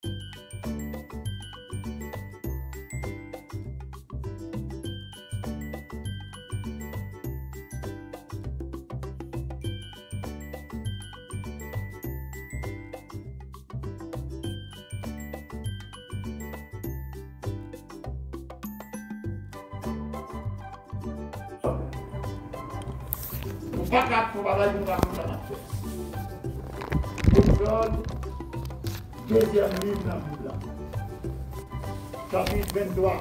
Pas capable de travailler pour la Exode, deuxième livre dans la Bible. Chapitre 23.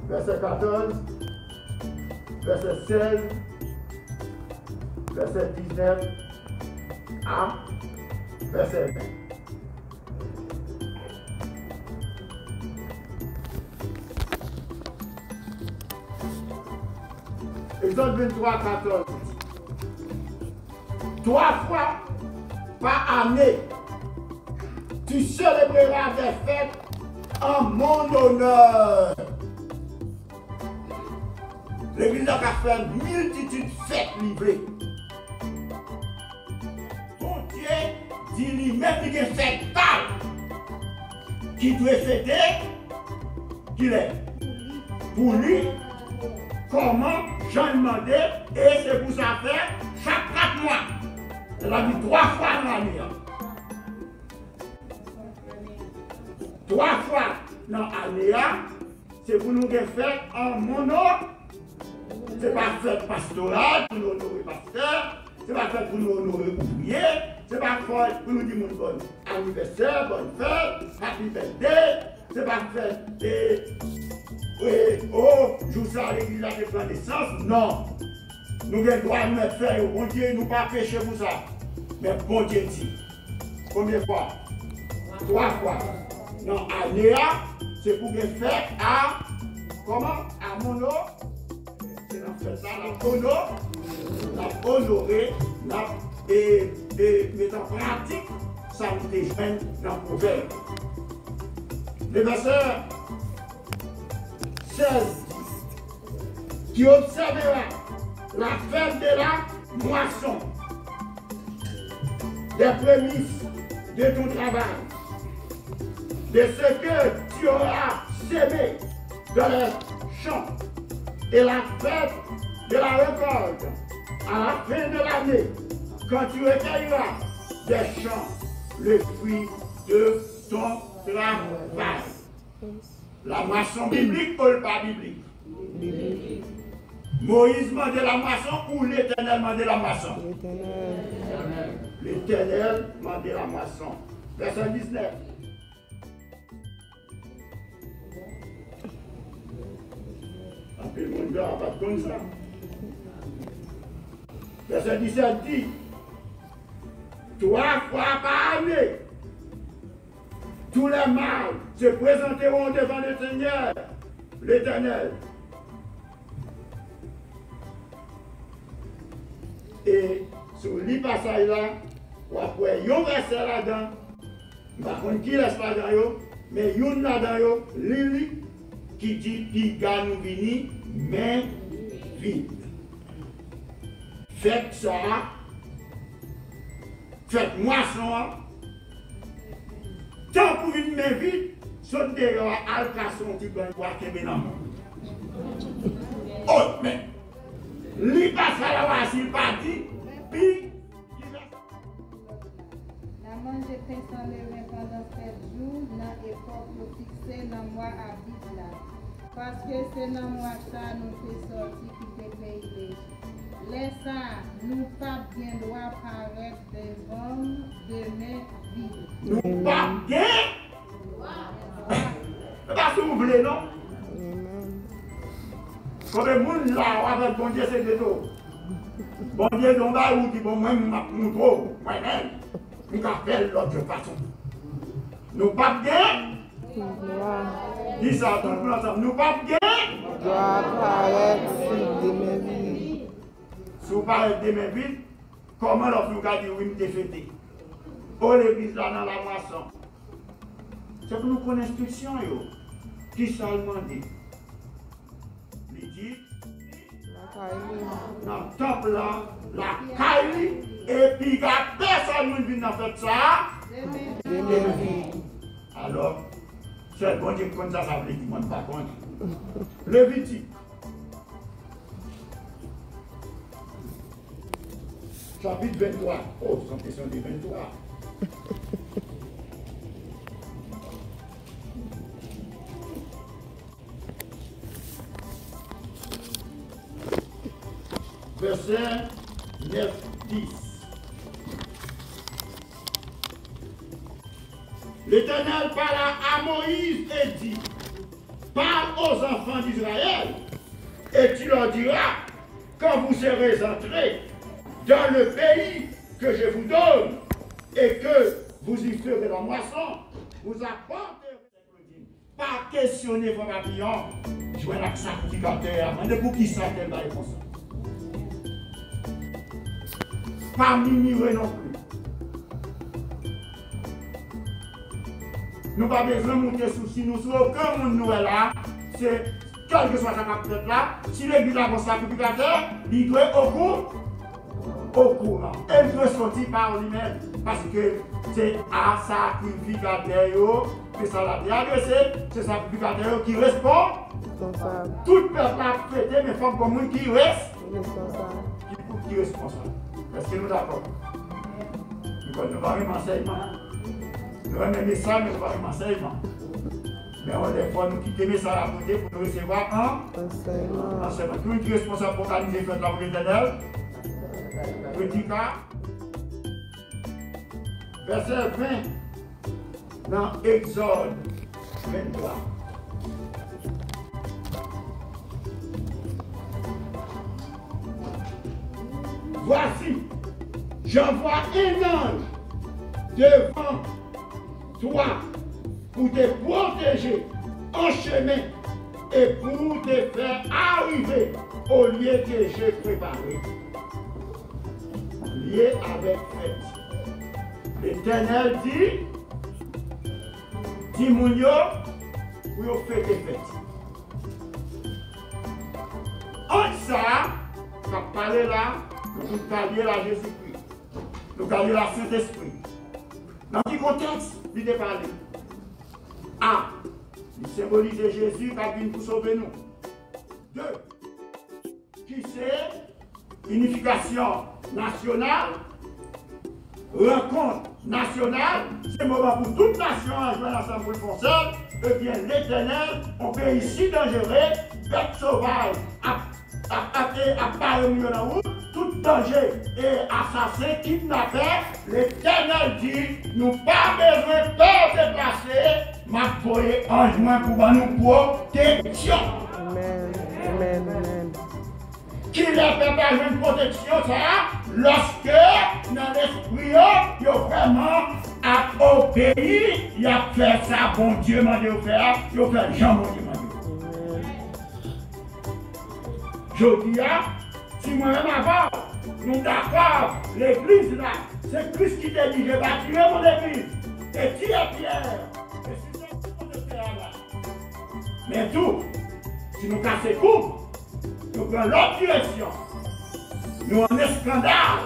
Verset 14, verset 16, verset 19 à verset 20. Exode 23, 14. 3 fois par année, tu célébreras des fêtes en mon honneur. L'Église a fait une multitude de fêtes livrées. Bon Dieu dit lui-même qu'il y a une fête qui doit fêter, qu'il est pour lui. Comment j'en demandais, et c'est pour ça faire chaque 4 mois. Elle a dit 3 fois dans l'année. 3 fois dans l'année, c'est pour nous faire en mono. Ce n'est pas fait pastoral pour nous honorer pasteur, ce n'est pas fait pour nous honorer ouvrier, ce n'est pas fait pour nous dire bon anniversaire, bonne fête, happy birthday, ce n'est pas fait. Oh, jour ça, l'église a fait naissance. Non. Nous avons le droit de nous faire. Bon Dieu, nous ne pas pécher pour ça. Mais bon Dieu dit. Combien de fois? 3 fois. Non, à Léa, c'est pour faire à. Comment? À Mono. C'est dans fait ça, la honoré, et mettre en pratique, ça nous déjeune dans le proverbe. Le verset 16, qui observera la fête de la moisson, des prémices de ton travail, de ce que tu auras semé dans les champs, et la fête de la récolte à la fin de l'année, quand tu recueilleras des champs le fruit de ton travail. La moisson biblique ou pas biblique? Biblique. Moïse mandait la moisson ou l'Éternel mandait la moisson? L'Éternel mandait la moisson. Verset 19. Après le monde va pas comme ça. Verset 17 dit 3 fois par année, tous les mâles se présenteront devant le Seigneur, l'Éternel. Et sur les passages là, ou après, il y a un verset là-dedans, par contre, qui laisse pas là-dedans, mais il y a un là-dedans, Lili, qui dit, qui gagne nous vini, mais vite. Faites ça, faites moisson, tant pour une main vite, saute dehors, alcasson, tu peux voir qu'il y a un oh, mais, lui passe à la voici, il partit, puis, la manger pain sans levain pendant 7 jours, dans l'époque pour fixer dans le mois à vite là. Parce que c'est dans le mois ça nous fait sortir qui fait pays d'Égypte. Laissez nous pas bien droit paraître devant demain vide. Nous pas bien? C'est pas ce que vous voulez, non? Comme le monde là, avec bon Dieu, c'est de l'eau. Bon Dieu, donc là, où dit bon, moi-même, nous appelle l'autre façon. Nous pas bien? Dis ça tout le monde ensemble. Nous pas bien? Doit paraître demain vide. Si vous parlez demain vide, comment l'on nous a dit oui, nous défaités? Oh, l'église là dans la moisson. C'est pour nous connaître l'instruction, qui ça demandé? Il dit, dans le temple là, la caille, et puis il y a personne qui vient faire ça. Alors, c'est bon Dieu comme ça, ça veut dire qu'il ne pas compte. Lévitique. Chapitre 23. Oh, c'est une question de 23. Verset 9, 10. L'Éternel parla à Moïse et dit, parle aux enfants d'Israël, et tu leur diras, quand vous serez entrés dans le pays que je vous donne, et que vous y ferez la moisson, vous apporterez. Pas questionner vos papillons, jouer la sacrificateur, mais pour qui ça qu'elle va comme ça. Pas minimer non plus. Nous n'avons pas besoin de monter souci, nous sommes aucun monde nous est là, c'est quel que soit sa capitale là, si l'église a un sacrificateur, il doit être au courant. Elle doit sortir par lui-même, parce que c'est à sacrificateur que ça l'a bien adressé, c'est sacrificateur qui répond. Tout peuple a fêté, mais il faut que monde qui reste, qui est responsable. Est-ce que nous d'accord? Nous avons un enseignement. Nous avons un message, mais nous avons un enseignement. Mais on des fois nous quittons ça à côté pour nous recevoir un enseignement. Tout qui est responsable pour organiser la pour l'Éternel. Petit cas. Verset 20 dans Exode 23. Voici, j'envoie un ange devant toi pour te protéger en chemin et pour te faire arriver au lieu que j'ai préparé. Lié avec fête. L'Éternel dit, Timounio, pour faire des fêtes. En ça, on va parler là, nous parler à Jésus-Christ. Nous parler à Saint-Esprit. Dans quel contexte il te parle? A. Il symbolise Jésus qui vient pour sauver nous. 2. Qui c'est? Unification nationale. Rencontre nationale. C'est le moment pour toute nation à jouer ensemble pour le français. Eh bien, l'Éternel, on peut ici dangereux, bête sauvage, à part au milieu de la route, tout danger et assassin, kidnappeur, l'Éternel dit, nous pas besoin de peur déplacer, ma voyé en juin pour nous protection. Amen. Amen. Amen. Qui ne fait pas une protection, ça, lorsque dans l'esprit, il y a vraiment à obéir, il a fait ça, bon Dieu m'a dit de faire, il a fait Jean, bon Dieu m'a dit. Je dis, si moi-même avant, nous d'accord, l'église là, c'est Christ qui t'a dit, je bâtirai mon église. Et qui est Pierre? Et si c'est tout de Pierre là. Mais tout, si nous cassons coupe, nous prenons l'autre direction. Nous en un scandale.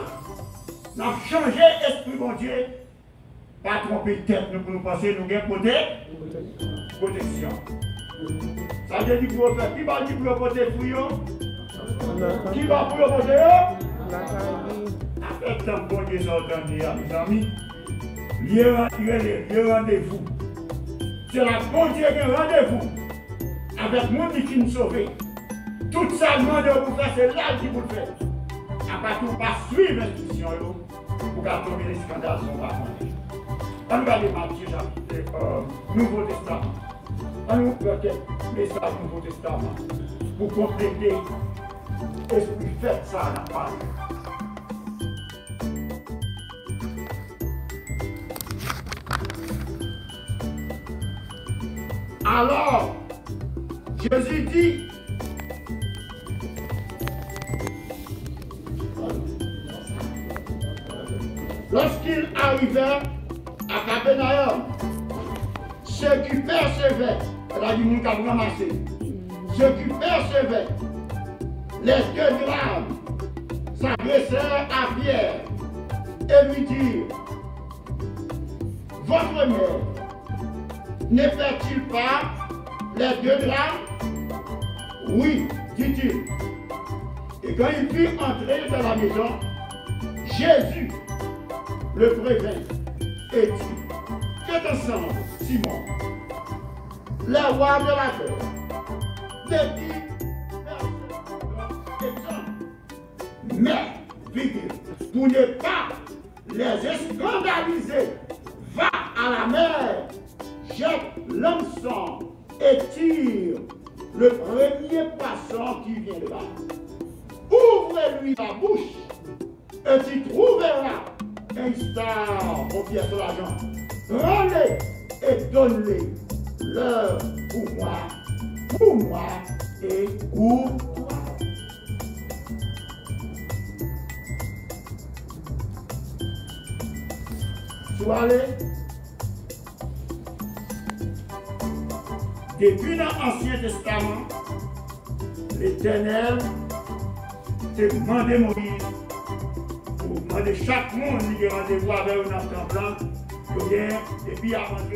Nous avons changé l'esprit, mon Dieu. Pas tromper de tête, nous pour nous penser, nous avons protection. Ça veut dire pour faire, qui va dire pour protéger pour eux? Qui va pour protéger eux? Avec tant bon Dieu s'entendait, mes amis. Lieu rendez-vous. C'est la bon Dieu qui a rendez-vous. Avec mon qui nous sauve. Tout ça, demande pour faire, c'est là qui vous le fait. À part tout, pas suivre l'instruction, pour qu'à tomber les scandales sont pas mandés. On va aller Matthieu, Nouveau Testament. On nous peut-être message Nouveau Testament pour compléter l'esprit fait ça à la page. Alors, Jésus dit, lorsqu'il arrivait à Capernaum, ceux qui percevaient, elle a dit, nous avons ramassé, ceux qui percevaient les deux grammes s'adressèrent à Pierre et lui dirent, votre mère ne fait-il pas les 2 grammes? Oui, dit-il. Et quand il fut entré dans la maison, Jésus le prévint et dit, faites ensemble, Simon, le roi de la terre, depuis exemple. Mais, pour ne pas les scandaliser, va à la mer, jette l'hameçon et tire le premier poisson qui vient de là. Ouvre-lui la bouche et tu trouveras un star au pied sur l'argent. Rends-les et donne-les leur pour moi et pour toi. Soyez depuis l'Ancien Testament, l'Éternel te demandé Moïse pour demander chaque monde qui a rendez-vous avec un enfant blanc, depuis avant de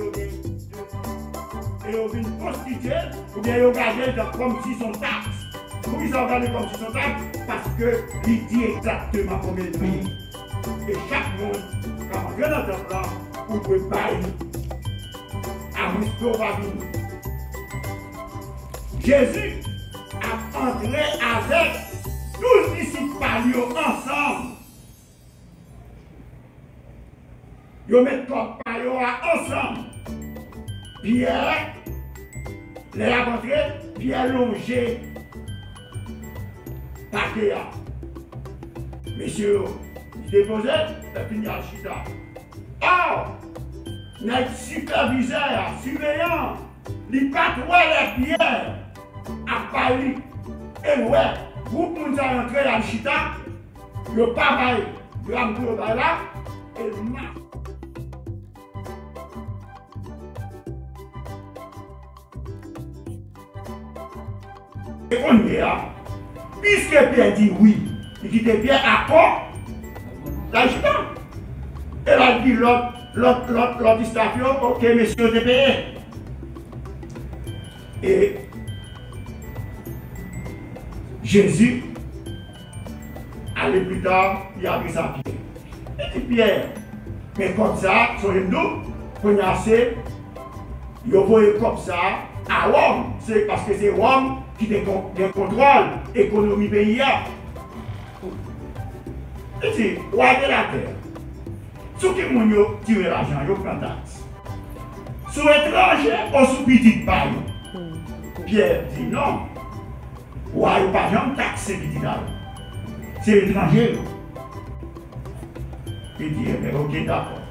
et on vient constituer, ou bien on regarde comme si son taxe. Pourquoi ils ont regardé comme si son taxe? Parce qu'il dit exactement combien de pays. Et chaque monde, quand on vient dans un plan, on peut bailler à Moustouvavine. Jésus a entré avec 12 disciples ensemble. Ils mettent comme ensemble. Pierre, les a rentrés, Pierre longé. Patéa. Messieurs, il déposait, il finit à Chita. Or, notre superviseur, surveillant, il pas trouvé les pierres à Paris. Et ouais, groupe nous a rentré à Chita, le pas il a rentré là, et il marche. Et on est là. Puisque Pierre dit oui, il dit Pierre à quoi? La Chita. Elle a dit l'autre station, ok, messieurs, de payer. Et Jésus, allez plus tard, il a pris sa pierre. Il dit Pierre, mais comme ça, sur le dos, on a assez, il envoie comme ça à Rome. C'est parce que c'est Rome qui contrôle l'économie pays. Il dit, roi de la terre. Sous qui moun yo tire l'argent, yo prend taxe. Sous étranger, on sous petit paille. Pierre dit non. Roi yo pas jamais taxé petit là. C'est étranger. Il dit, eh bien, ok, d'accord.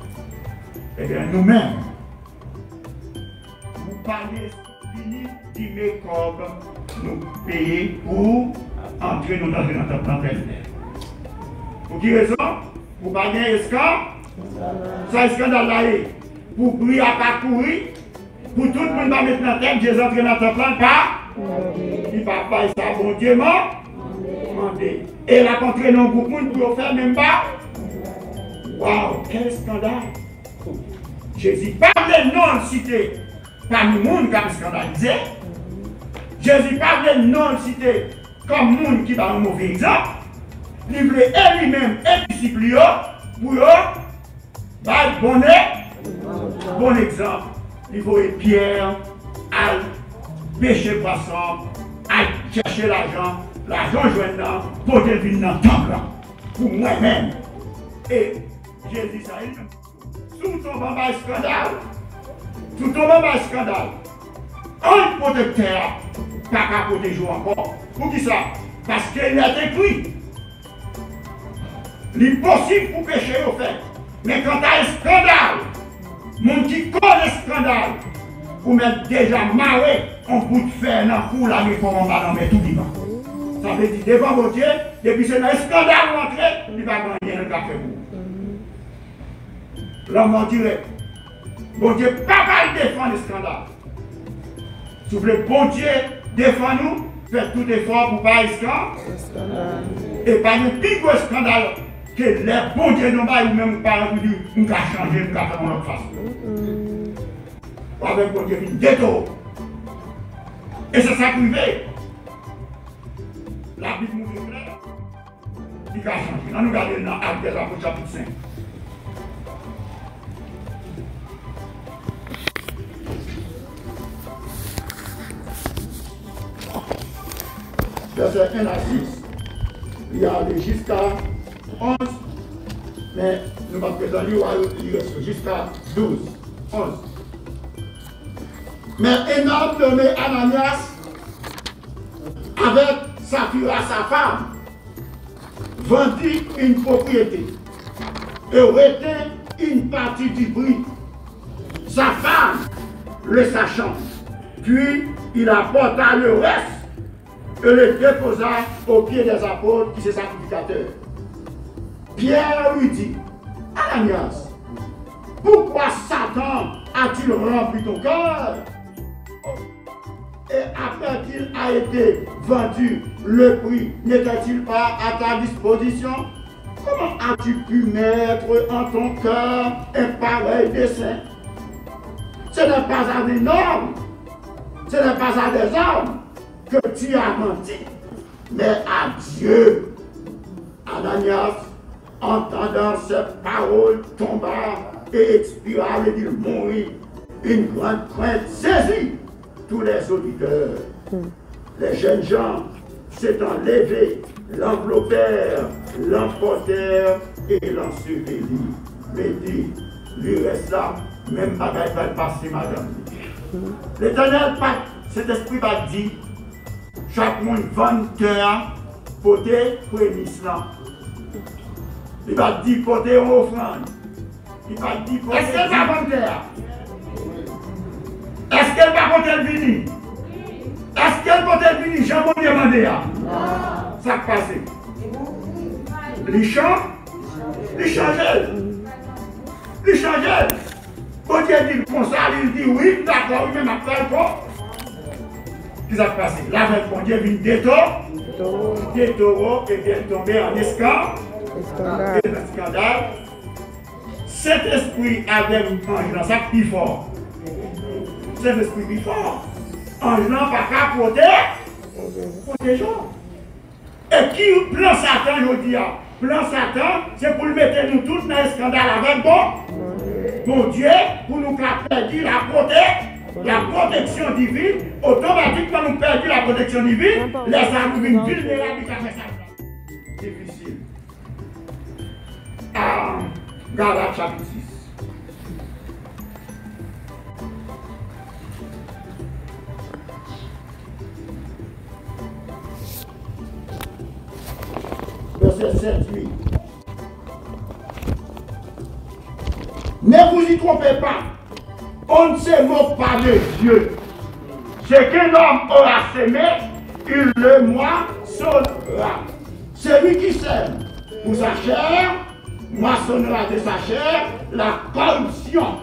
Eh bien, nous-mêmes, vous parlez fini d'aimer comme nous payer pour entrer dans notre planète. Pour qui raison? Pour pas gagner escamp. Ça scandale là, pour prier à parcourir, pour tout le monde va mettre dans la tête, Jésus entre dans notre plan, pas. Il va faire ça, bon Dieu, demandé. Et la contre non pour monde pour faire même pas. Waouh, quel scandale! Jésus parle non cité parmi le monde qui a scandalisé. Jésus parle non cité comme le monde qui va un mauvais exemple. Il voulait lui-même et disciple pour eux. Bon exemple, il faut Pierre à pêcher poisson, à chercher l'argent joignant pour devenir dans le temple pour moi-même. Et Jésus ça sous ton bambin scandale, un protecteur pas qu'à protéger encore. Pour qui ça? Parce qu'il a écrit. L'impossible pour pécher au fait. Mais quand tu as un scandale, mon qui connaît le scandale, vous m'êtes déjà marré, on peut faire dans le coup là, mais comment on va dans tout vivant. Ça veut dire, devant mon Dieu, depuis que c'est un scandale rentré, il va gagner un café pour. L'homme en direct. Bon Dieu, pas mal défendre le scandale. Si vous voulez, bon Dieu, défend nous, fait tout effort pour pas escandale. Et pas de plus gros scandale que les bons dieux n'ont pas ou même pas dit nous avons changé, nous avons fait notre façon. Avec bon Dieu, une détour. Et c'est ça qui fait. La Bible nous dit clair. Il a changé. Nous regardons dans Actes des Apôtres chapitre 5. Verset 1 à 6. Il y a allé jusqu'à 11. Mais nous ne pouvons pas lire jusqu'à 12. 11. Mais un homme nommé Ananias, avec Saphira, sa femme, vendit une propriété et retint une partie du prix. Sa femme, le sachant, puis il apporta le reste et le déposa aux pieds des apôtres qui sont sacrificateurs. Pierre lui dit, Ananias, pourquoi Satan a-t-il rempli ton cœur? Et après qu'il a été vendu, le prix n'était-il pas à ta disposition? Comment as-tu pu mettre en ton cœur un pareil dessein? Ce n'est pas à des hommes, ce n'est pas à des hommes que tu as menti, mais à Dieu. Ananias, entendant ces paroles, tomba et expira, et il mourit. Une grande crainte saisit tous les auditeurs. Les jeunes gens s'étant levés, l'enveloppèrent, l'emportèrent et l'ensevelirent. Mais dit, lui reste là, même bagaille va passer, madame. L'Éternel, cet esprit va dire, chaque monde vend cœur, porter prémisse là. Il va dire porter une offrande. Il va dire porter. Est-ce qu'elle va vendre cœur? Est-ce qu'elle va porter le vini? Est-ce qu'elle porte le vini? Jean bon demandé. Ça passe. Les chants, les changer. Les changer. Bon Dieu dit comme ça, il dit oui, d'accord, oui, même après quoi? Qu'est-ce qui s'est passé? Là, bon Dieu vient des taureaux et vient tomber en scandale. Cet esprit avait un ange dans ça plus fort. Cet esprit plus fort. Ange n'a pas qu'à protéger. Et qui plan Satan, je dis, plan Satan, c'est pour le mettre nous tous dans un scandale avec bon Dieu, pour nous perdre la protection divine. Automatiquement, nous perdons la protection divine. Les âmes vulnérables qui fait ça. Difficile. Galates chapitre 6. Verset 7, 8. Ne vous y trompez pas. On ne se moque pas de Dieu. Ce qu'un homme aura semé, il le moissonnera. Celui qui sème pour sa chair, moissonnera de sa chair la corruption.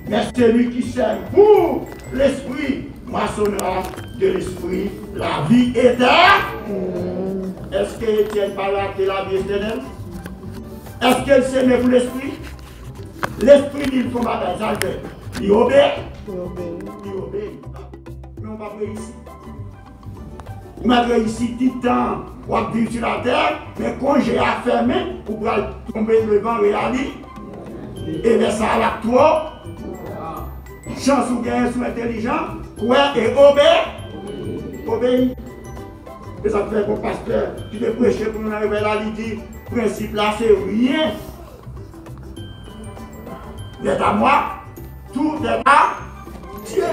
Mais celui qui sème pour l'esprit, moissonnera de l'esprit la vie éternelle. Est-ce que Étienne parle de la vie éternelle? Est-ce qu'elle s'aimait pour l'esprit? L'esprit dit qu'il faut battre ça, il obéit. Il obéit. Mais on va pas ici. Malgré ici, tout le temps, on va vivre sur la terre, mais quand j'ai affermé, on va tomber devant réalité. Et bien ça, là, toi, chance ou gain sous intelligent, quoi et obéit. Obéit. Et ça fait pour pasteur qui te prêcher pour nous arriver là, il dit, principe là, c'est rien. Mais à moi, tout est à Dieu.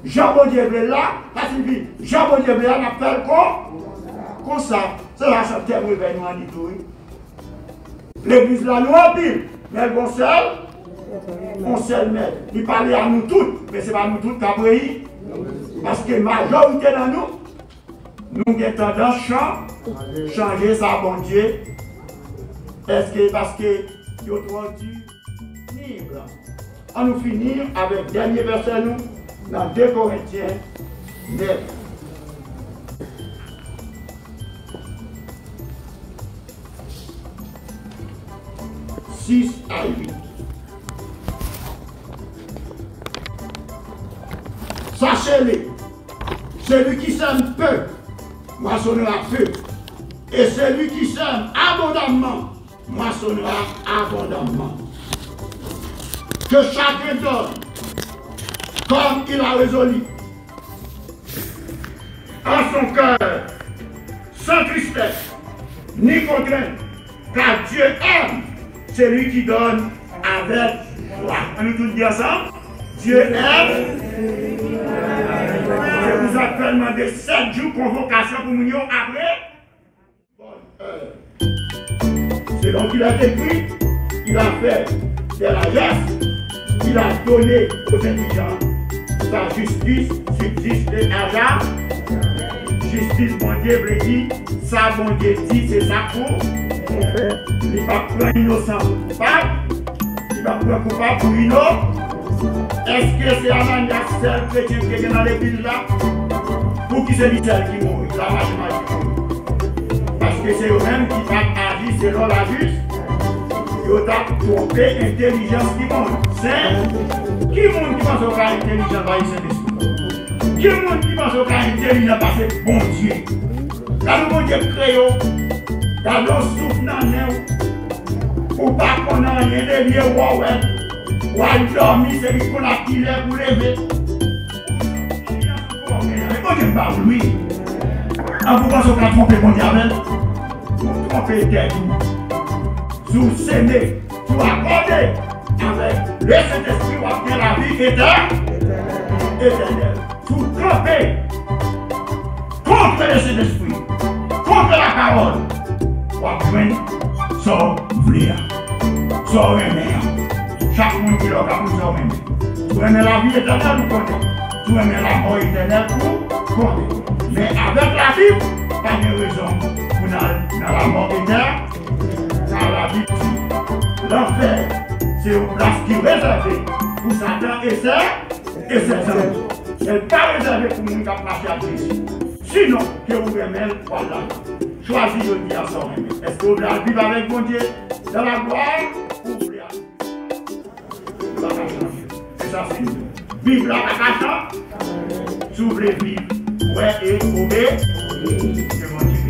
Jean Baudier là, ça signifie, Jean Baudier là, on appelle quoi? Comme ça. C'est la santé pour réveiller nous en dit. L'église là, nous en pile. Mais elle va seul. On seul maître. Il parlait à nous toutes, mais ce n'est pas nous toutes qui avons pris. Parce que la majorité dans nous avons tendance à changer ça, bon Dieu. Est-ce que parce que nous avons dit, on nous finit avec le dernier verset nous, dans 2 Corinthiens 9. 6 à 8. Sachez-le, celui qui sème peu, moissonnera peu. Et celui qui sème abondamment, moissonnera abondamment. Que chacun donne, comme il a résolu, en son cœur, sans tristesse, ni contrainte, car Dieu aime celui qui donne avec foi. On nous tous dit ensemble, Dieu aime. Je vous appelle demander 7 jours convocation pour nous après. C'est donc il a écrit, il a fait des largesses, il a donné aux indigents sa justice subsiste et hasard. Justice, bon Dieu, veut dire, ça, bon Dieu dit, c'est ça pour. Il ne va pas prendre innocent pour coupable, il va prendre coupable pour innocent. Est-ce que c'est Ananias seul chrétien qui est dans l'église là? Pour qui c'est lui seul qui mourit, la mathématique? Parce que c'est eux-mêmes qui vont agir selon la justice. Ils ont trompé l'intelligence qui monte. C'est qui monde qui pense au cas intelligent par le Saint-Esprit? Qui monde qui pense au cas intelligent par ce bon Dieu? Quand le bon Dieu crée, quand l'on souffle dans le nez, pour pas qu'on ait rien de lié, ou à dormir, c'est lui qu'on a tiré pour lever. Mais bon Dieu parle, lui. Vous pensez qu'on a trompé mon diable? Vous trompez tête. Sous s'aimer, sous accorder avec le Saint-Esprit, vous avez la vie éternelle. Sous tromper contre le Saint-Esprit, contre la parole, vous avez son vlia, son remède. Chaque monde qui l'a pour son remède. Vous aimez la vie éternelle, vous comptez. Vous aimez la mort éternelle, vous comptez. Mais avec la Bible, pas de raison pour dans la mort éternelle. Dans la vie, l'enfer, c'est une place qui est réservée pour Satan et ses anges. Elle n'est pas réservée pour nous qui ont marché à Jésus. Sinon, que vous aimez, voilà. Choisissez de dire ensemble. Est-ce que vous voulez vivre avec mon Dieu dans la gloire ou vous voulez la changer? C'est ça, c'est nous. Vivre la cachant, si vous voulez vivre, ouais et obéir, c'est mon Dieu.